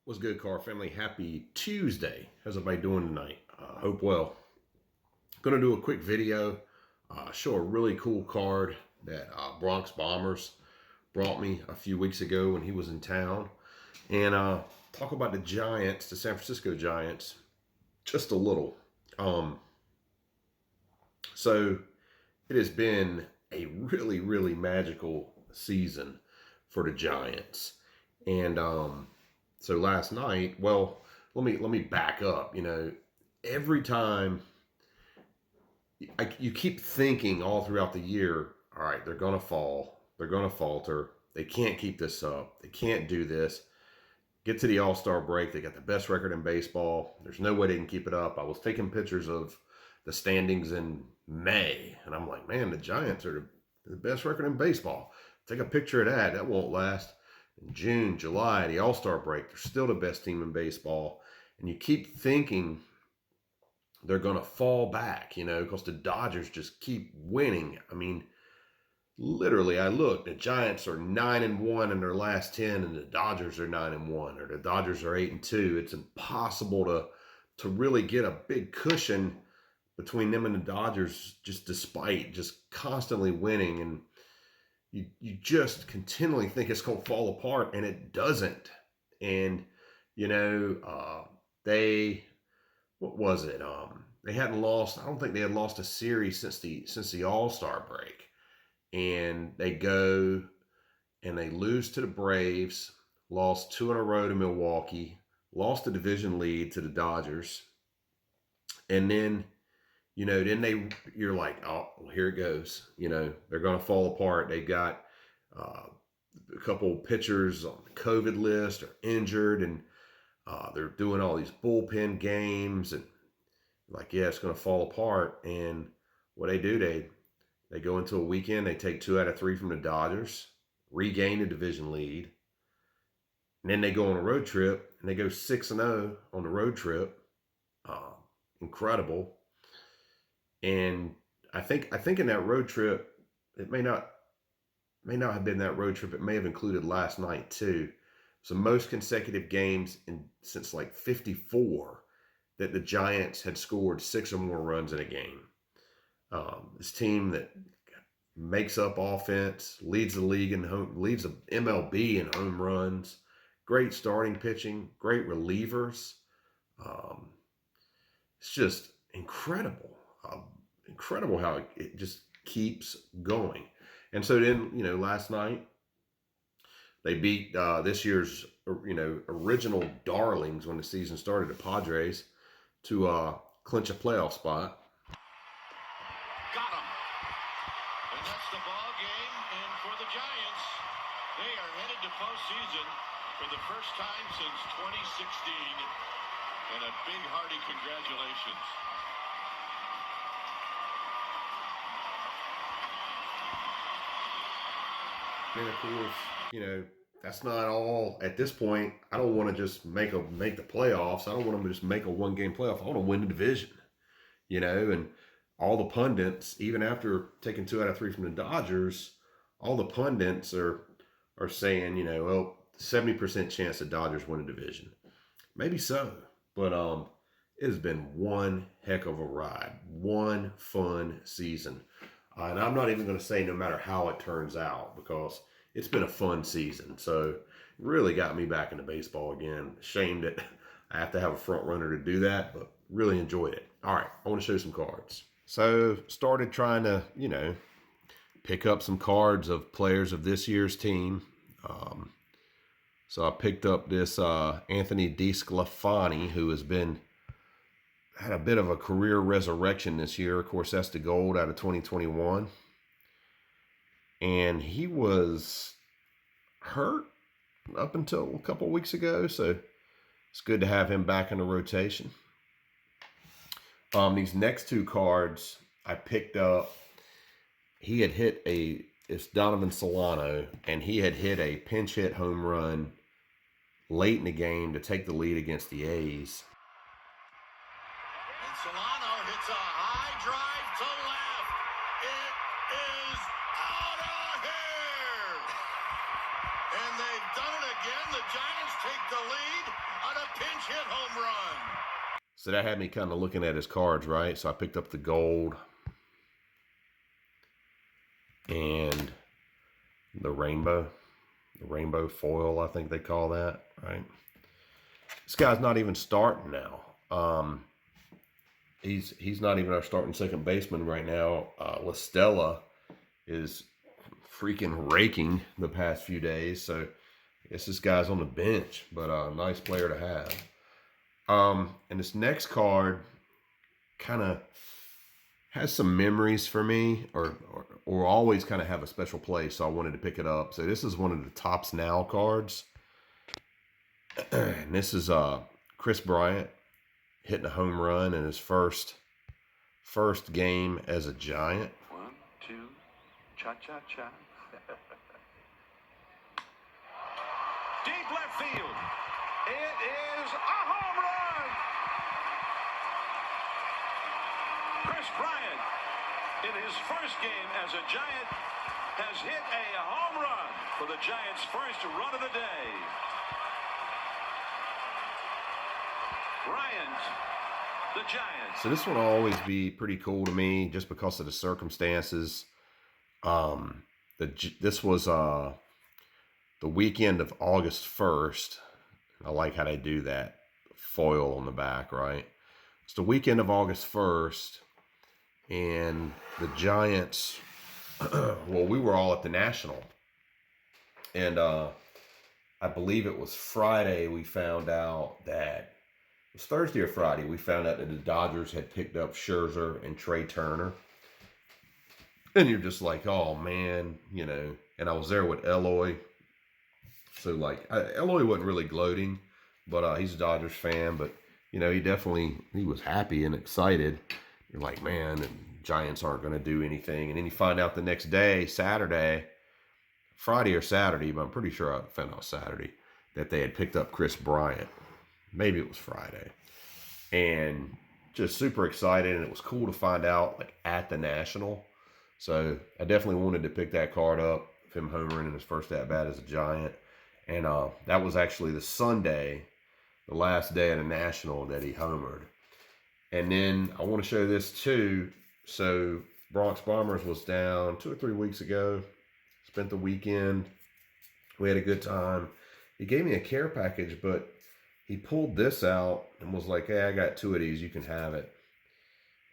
What's good, car family? Happy Tuesday. How's everybody doing tonight? Hope well. Gonna do a quick video, show a really cool card that Bronx Bombers brought me a few weeks ago when he was in town, and talk about the Giants, the San Francisco Giants, just a little. So it has been a really, really magical season for the Giants, and so last night, well, let me back up. Every time you keep thinking all throughout the year, all right, they're gonna fall, they're gonna falter, they can't keep this up, they can't do this. Get to the All-Star break, they got the best record in baseball. There's no way they can keep it up. I was taking pictures of the standings in May, and I'm like, man, the Giants are the best record in baseball. Take a picture of that. That won't last. In June, July, the All-Star break, they're still the best team in baseball. And you keep thinking they're going to fall back, because the Dodgers just keep winning. I mean, literally, I looked, the Giants are 9-1 in their last 10, and the Dodgers are 9-1, or the Dodgers are 8-2. It's impossible to really get a big cushion between them and the Dodgers, just despite just constantly winning. And you just continually think it's going to fall apart, and it doesn't. And, what was it? They hadn't lost, I don't think they had lost a series since the All-Star break. And they go and they lose to the Braves, lost 2 in a row to Milwaukee, lost the division lead to the Dodgers. And then, you're like, oh, well, here it goes. They're going to fall apart. They've got a couple pitchers on the COVID list are injured, and they're doing all these bullpen games, and like, yeah, it's going to fall apart. And what they do, they go into a weekend, they take 2 out of 3 from the Dodgers, regain the division lead, and then they go on a road trip, and they go 6-0 on the road trip. Incredible. And I think in that road trip, it may not have been that road trip. It may have included last night too. So most consecutive games since like 54 that the Giants had scored 6 or more runs in a game. This team that makes up offense, leads the league leads the MLB in home runs, great starting pitching, great relievers. It's just incredible. Incredible how it just keeps going. And so then, last night they beat this year's, original darlings when the season started, the Padres, to clinch a playoff spot. Got him. And that's the ball game. And for the Giants, they are headed to postseason for the first time since 2016. And a big hearty congratulations. And of course, that's not all at this point. I don't want to just make the playoffs. I don't want them to just make a one-game playoff. I want to win the division, and all the pundits, even after taking 2 out of 3 from the Dodgers, all the pundits are saying, well, 70% chance the Dodgers win the division. Maybe so, but it has been one heck of a ride, one fun season. And I'm not even going to say no matter how it turns out, because it's been a fun season. So it really got me back into baseball again. Shame that I have to have a front runner to do that, but really enjoyed it. All right, I want to show some cards. So started trying to, pick up some cards of players of this year's team. So I picked up this Anthony DeSclafani, who had a bit of a career resurrection this year. Of course, that's the gold out of 2021. And he was hurt up until a couple weeks ago, so it's good to have him back in the rotation. These next 2 cards I picked up, he had hit it's Donovan Solano, and he had hit a pinch hit home run late in the game to take the lead against the A's. Solano hits a high drive to left. It is out of here. And they've done it again. The Giants take the lead on a pinch hit home run. So that had me kind of looking at his cards, right? So I picked up the gold and the rainbow foil, I think they call that, right? This guy's not even starting now. He's not even our starting second baseman right now. La Stella is freaking raking the past few days, so I guess this guy's on the bench, but a nice player to have. And this next card kind of has some memories for me, or always kind of have a special place, so I wanted to pick it up. So this is one of the Topps Now cards. And this is Chris Bryant hitting a home run in his first game as a Giant. 1, 2, cha-cha-cha. Deep left field. It is a home run. Chris Bryant, in his first game as a Giant, has hit a home run for the Giants' first run of the day. Bryant, the Giants. So this one will always be pretty cool to me just because of the circumstances. This was the weekend of August 1st. I like how they do that foil on the back, right? It's the weekend of August 1st, and the Giants, well, we were all at the National. And I believe it was Friday we found out that, it was Thursday or Friday, we found out that the Dodgers had picked up Scherzer and Trey Turner. And you're just like, oh, man, you know. And I was there with Eloy. So, like, Eloy wasn't really gloating, but he's a Dodgers fan. But, you know, he was happy and excited. You're like, man, the Giants aren't going to do anything. And then you find out the next day, Friday or Saturday, but I'm pretty sure I found out Saturday, that they had picked up Chris Bryant. Maybe it was Friday. And just super excited. And it was cool to find out, like, at the National. So I definitely wanted to pick that card up, him homering in his first at-bat as a Giant. And that was actually the Sunday, the last day of the National, that he homered. And then I want to show this too. So Bronx Bombers was down 2 or 3 weeks ago. Spent the weekend. We had a good time. He gave me a care package, but he pulled this out and was like, hey, I got 2 of these. You can have it.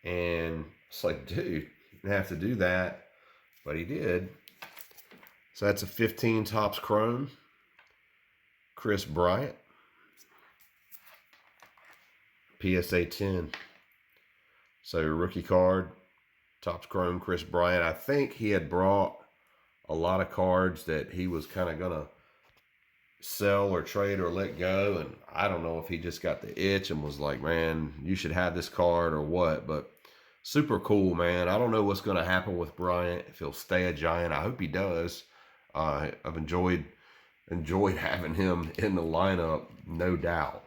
And it's like, dude, you didn't have to do that. But he did. So that's a 15 Topps Chrome. Chris Bryant. PSA 10. So rookie card. Topps Chrome Chris Bryant. I think he had brought a lot of cards that he was kind of going to sell or trade or let go. And I don't know if he just got the itch and was like, man, you should have this card or what. But super cool, man. I don't know what's going to happen with Bryant, if he'll stay a Giant. I hope he does. I've enjoyed having him in the lineup, no doubt.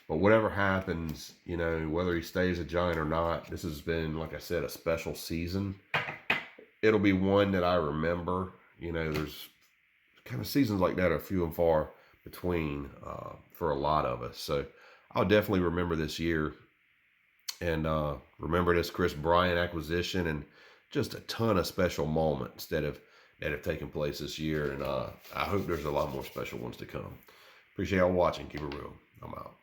But whatever happens, you know, whether he stays a Giant or not, this has been, like I said, a special season. It'll be one that I remember. You know, there's kind of seasons like that are few and far between for a lot of us. So I'll definitely remember this year and remember this Chris Bryant acquisition and just a ton of special moments that have taken place this year. And I hope there's a lot more special ones to come. Appreciate y'all watching. Keep it real. I'm out.